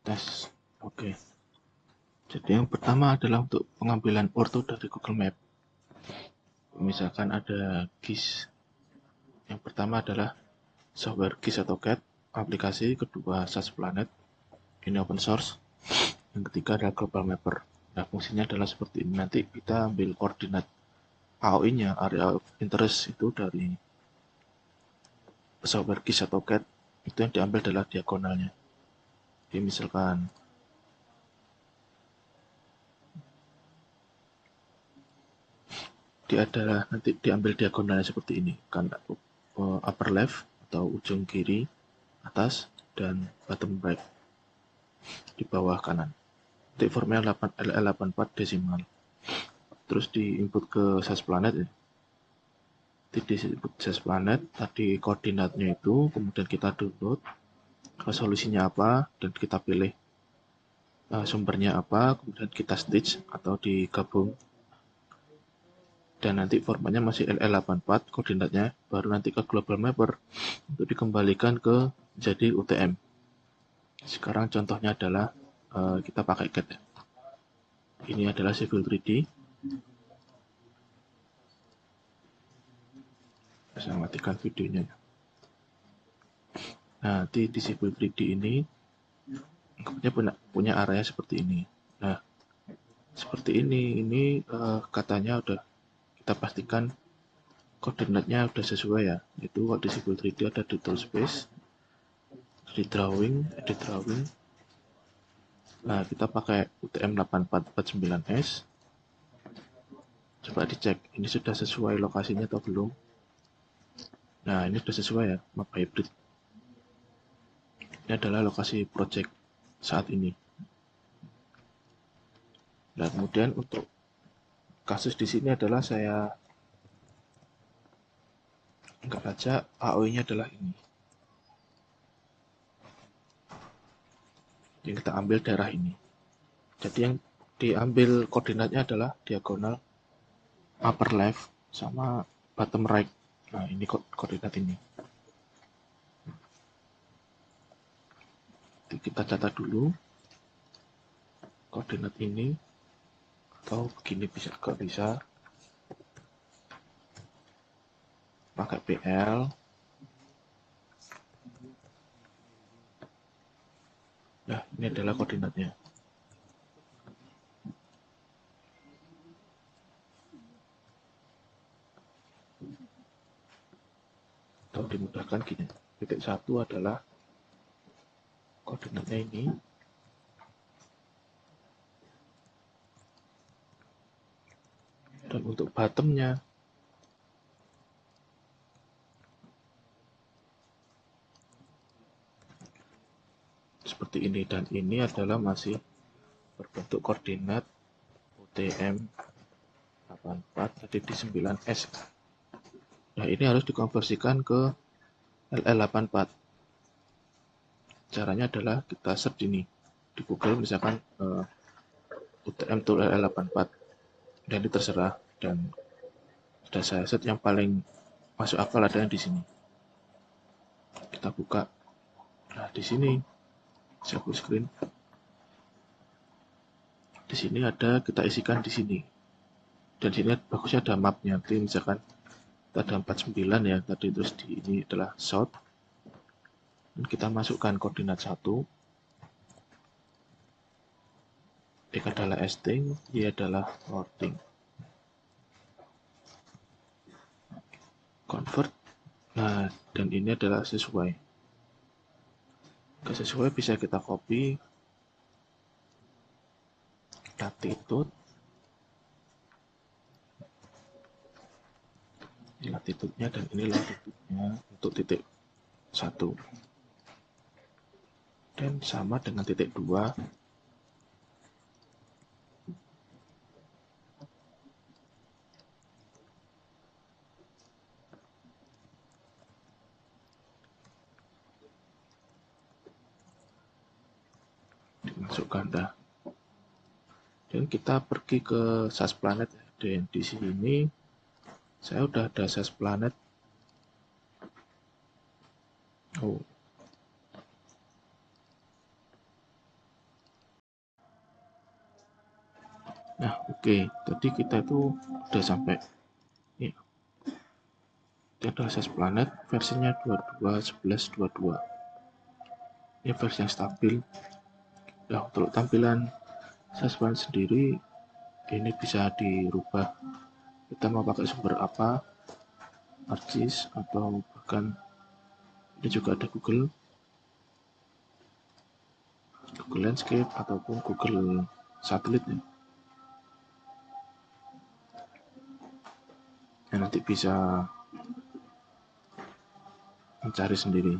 Tes. Oke. Jadi yang pertama adalah untuk pengambilan orto dari Google Map. Misalkan ada GIS. Yang pertama adalah software GIS atau CAD, aplikasi, kedua SAS Planet, ini open source. Yang ketiga adalah Global Mapper. Nah, fungsinya adalah seperti ini. Nanti kita ambil koordinat AOI-nya, area of interest itu dari software GIS atau CAD, itu yang diambil adalah diagonalnya. Jadi misalkan dia adalah nanti diambil diagonalnya seperti ini, kan upper left atau ujung kiri atas dan bottom right di bawah kanan. Nanti formnya 84 desimal. Terus di input ke SAS Planet ya. Di input SAS Planet tadi koordinatnya itu, kemudian kita download resolusinya apa dan kita pilih sumbernya apa, kemudian kita stitch atau digabung. Dan nanti formatnya masih LL84 koordinatnya, baru nanti ke Global Mapper untuk dikembalikan ke jadi UTM. Sekarang contohnya adalah kita pakai CAD. Ini adalah Civil 3D. Saya matikan videonya. Nah, di Civil 3D ini punya area seperti ini. Nah, seperti ini katanya udah kita pastikan koordinatnya udah sesuai ya. Itu di Civil 3D ada di tool space, di drawing, edit drawing. Nah, kita pakai UTM 8449S. Coba dicek, ini sudah sesuai lokasinya atau belum. Nah, ini sudah sesuai ya, map hybrid. Ini adalah lokasi project saat ini. Nah, kemudian untuk kasus di sini adalah saya anggap aja AOI-nya adalah ini. Yang kita ambil daerah ini. Jadi yang diambil koordinatnya adalah diagonal upper left sama bottom right. Nah, ini koordinat ini. Jadi kita catat dulu koordinat ini, atau begini bisa juga bisa pakai PL. Nah, ini adalah koordinatnya. Atau dimudahkan gini, titik 1 adalah koordinatnya ini. Dan untuk bottomnya, seperti ini. Dan ini adalah masih berbentuk koordinat UTM 84 tadi di 9S. Nah, ini harus dikonversikan ke LL84. Caranya adalah kita search ini di Google, misalkan UTM tool LL84. Dan ini terserah, dan sudah saya set yang paling masuk akal ada yang di sini. Kita buka. Nah, di sini saya full screen. Di sini ada, kita isikan di sini. Dan di sini bagusnya ada mapnya. Jadi misalkan kita ada 49 ya tadi, terus di ini adalah south. Dan kita masukkan koordinat 1. X adalah esting, Y adalah northing. Convert. Nah, dan ini adalah sesuai. Sesuai bisa kita copy latitude. Ini latitude-nya dan ini latitude-nya untuk titik 1. Dan sama dengan titik 2. Dimasukkan dah. Dan kita pergi ke SAS Planet. Dan di sini saya udah ada SAS Planet. Oh. Nah, oke. Tadi kita itu udah sampai. Ya, ini adalah size planet, versinya 22.11.22. Ini versi yang stabil. Nah, untuk tampilan size planet sendiri, ini bisa dirubah. Kita mau pakai sumber apa, ArcGIS, atau bahkan ini juga ada Google Landscape ataupun Google Satelit ya. Yang nanti bisa mencari sendiri.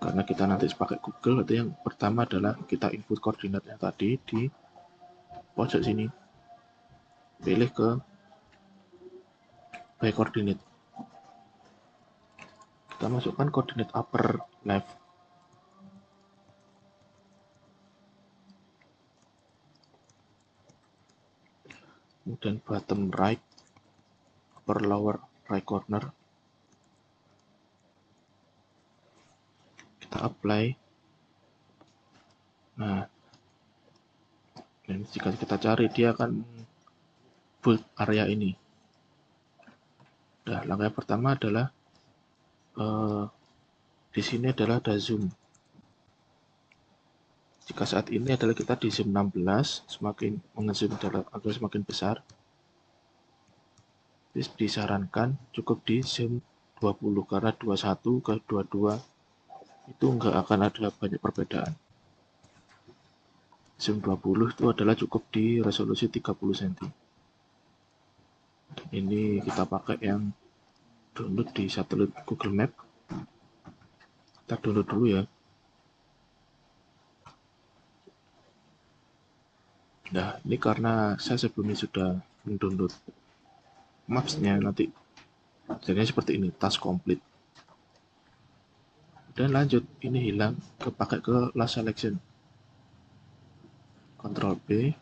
Karena kita nanti pakai Google, itu yang pertama adalah kita input koordinatnya tadi di pojok sini. Pilih ke by coordinate. Kita masukkan koordinat upper left. Kemudian bottom right, upper lower right corner. Kita apply. Nah, dan jika kita cari, dia akan bold area ini. Nah, langkah yang pertama adalah di sini adalah ada zoom. Jika saat ini adalah kita di zoom 16, semakin mengezoom agar semakin besar, disarankan cukup di zoom 20 karena 21 ke 22 itu nggak akan ada banyak perbedaan. Zoom 20 itu adalah cukup di resolusi 30 cm. Ini kita pakai yang download di satelit Google Map. Kita download dulu ya. Nah, ini karena saya sebelumnya sudah mendownload maps-nya, nanti jadinya seperti ini, task complete. Dan lanjut, ini hilang, pakai ke last selection. Ctrl B,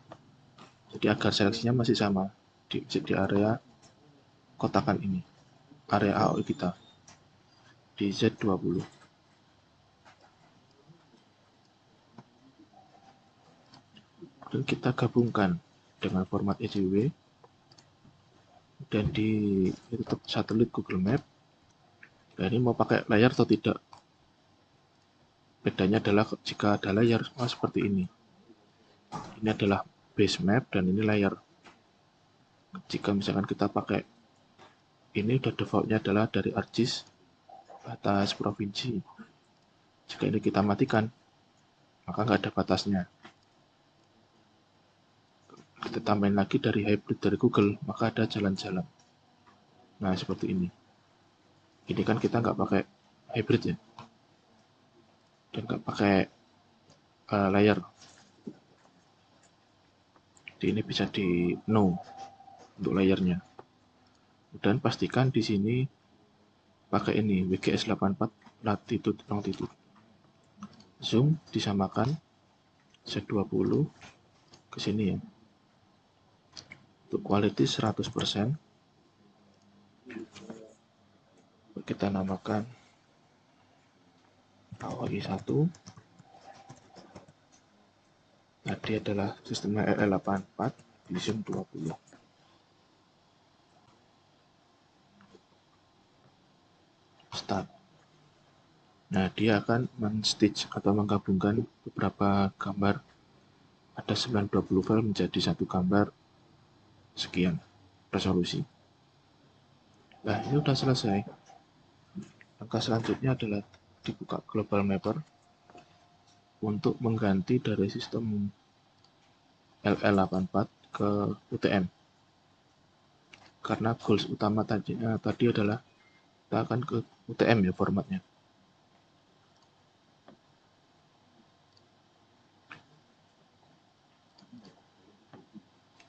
jadi agar seleksinya masih sama di area kotakan ini, area AOI kita di Z20. Dan kita gabungkan dengan format EJW dan di YouTube satelit Google Map. Nah, ini mau pakai layar atau tidak? Bedanya adalah jika ada layar seperti ini. Ini adalah base map dan ini layar. Jika misalkan kita pakai ini, udah defaultnya adalah dari ArcGIS batas provinsi. Jika ini kita matikan, maka nggak ada batasnya. Kita tambahin lagi dari hybrid dari Google, maka ada jalan-jalan. Nah, seperti ini. Ini kan kita nggak pakai hybrid ya, dan nggak pakai layar. Jadi ini bisa di no untuk layarnya. Dan pastikan di sini pakai ini WGS 84 latitude longitude. Zoom disamakan Z20 ke sini ya. Untuk quality 100%. Kita namakan AOI 1. Tadi adalah sistemnya RL84 di Zoom 20. Start. Nah, dia akan men-stitch atau menggabungkan beberapa gambar. Ada 920 file menjadi satu gambar sekian resolusi. Nah, ini sudah selesai. Langkah selanjutnya adalah dibuka Global Mapper untuk mengganti dari sistem LL84 ke UTM. Karena goals utama tadi adalah kita akan ke UTM ya formatnya.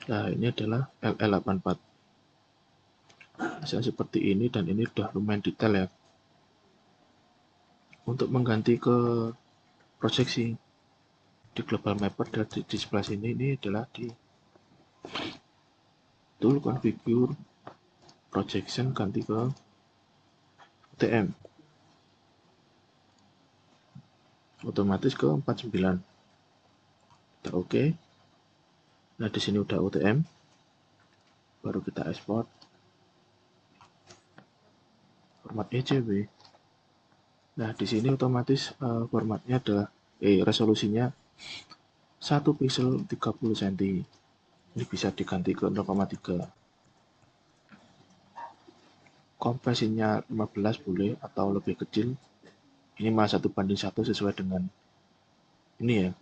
Nah, ini adalah LL84. Misalnya seperti ini, dan ini sudah lumayan detail ya. Untuk mengganti ke proyeksi di Global Mapper di sebelah sini, ini adalah di tool configure projection ganti ke UTM. Otomatis ke 49. Kita oke. Nah, di sini udah UTM, baru kita ekspor format EJB. Nah, di sini otomatis formatnya adalah resolusinya 1 pixel 30 cm. Ini bisa diganti ke 0,3. Kompresinya 15 boleh atau lebih kecil. Ini mah 1:1 sesuai dengan ini ya.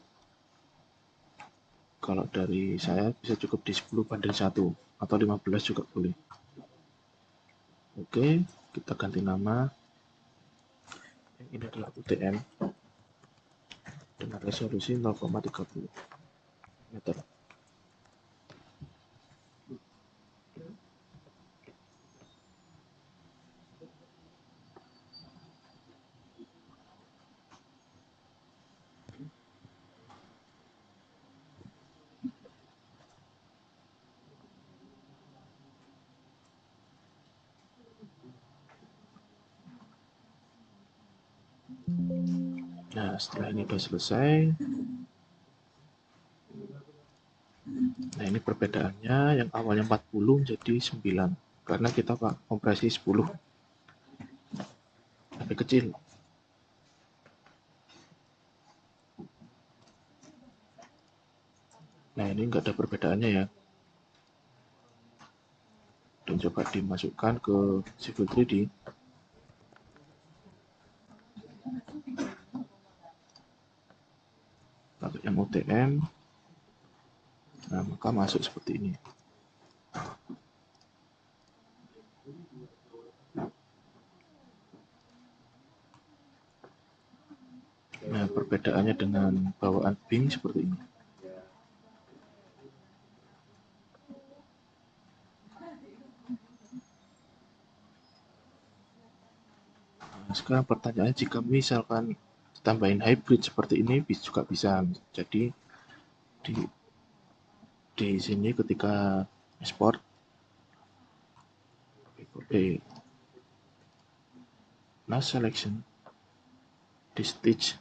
Kalau dari saya bisa cukup di 10:1 atau 15 juga boleh. Oke, kita ganti nama. Yang ini adalah UTM dengan resolusi 0,30 meter. Nah, setelah ini sudah selesai. Nah, ini perbedaannya, yang awalnya 40 jadi 9. Karena kita kompresi 10. Lebih kecil. Nah, ini nggak ada perbedaannya ya. Dan coba dimasukkan ke Civil 3D. Pakai yang UTM. Nah, maka masuk seperti ini. Nah, perbedaannya dengan bawaan Bing seperti ini. Nah, sekarang pertanyaannya, jika misalkan tambahin hybrid seperti ini juga bisa. Jadi di sini ketika export last selection di stitch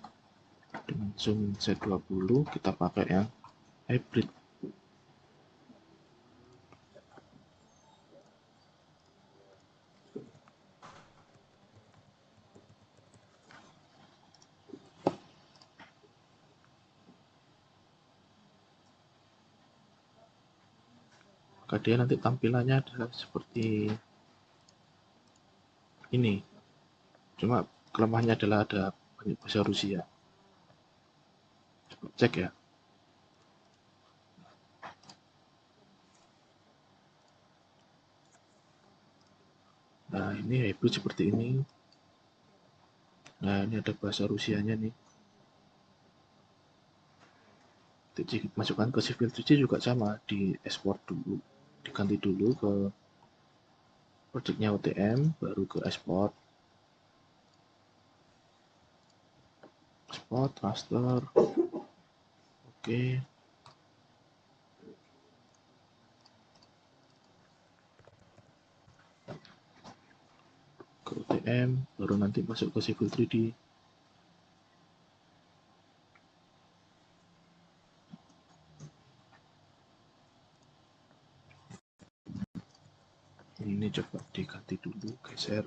dengan zoom Z20 kita pakai yang hybrid. Maka dia nanti tampilannya adalah seperti ini. Cuma kelemahannya adalah ada banyak bahasa Rusia. Coba cek ya. Nah, ini hybrid seperti ini. Nah, ini ada bahasa Rusianya nih. Masukkan ke Civil 3D juga sama, di export dulu, diganti dulu ke projectnya UTM, baru ke export, raster, oke. Ke UTM, baru nanti masuk ke Civil 3D. Ini coba diganti dulu, geser.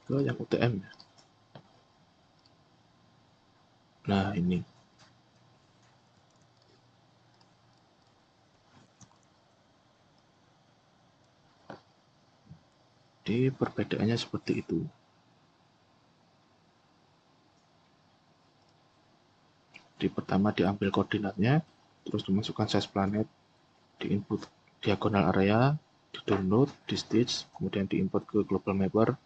Ke yang UTM ya. Nah, ini. Jadi perbedaannya seperti itu. Di pertama diambil koordinatnya, terus dimasukkan size planet, di input diagonal area, di download, di stitch, kemudian diimport ke global mapper,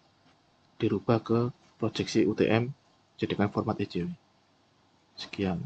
dirubah ke proyeksi UTM, jadikan format EJB. Sekian.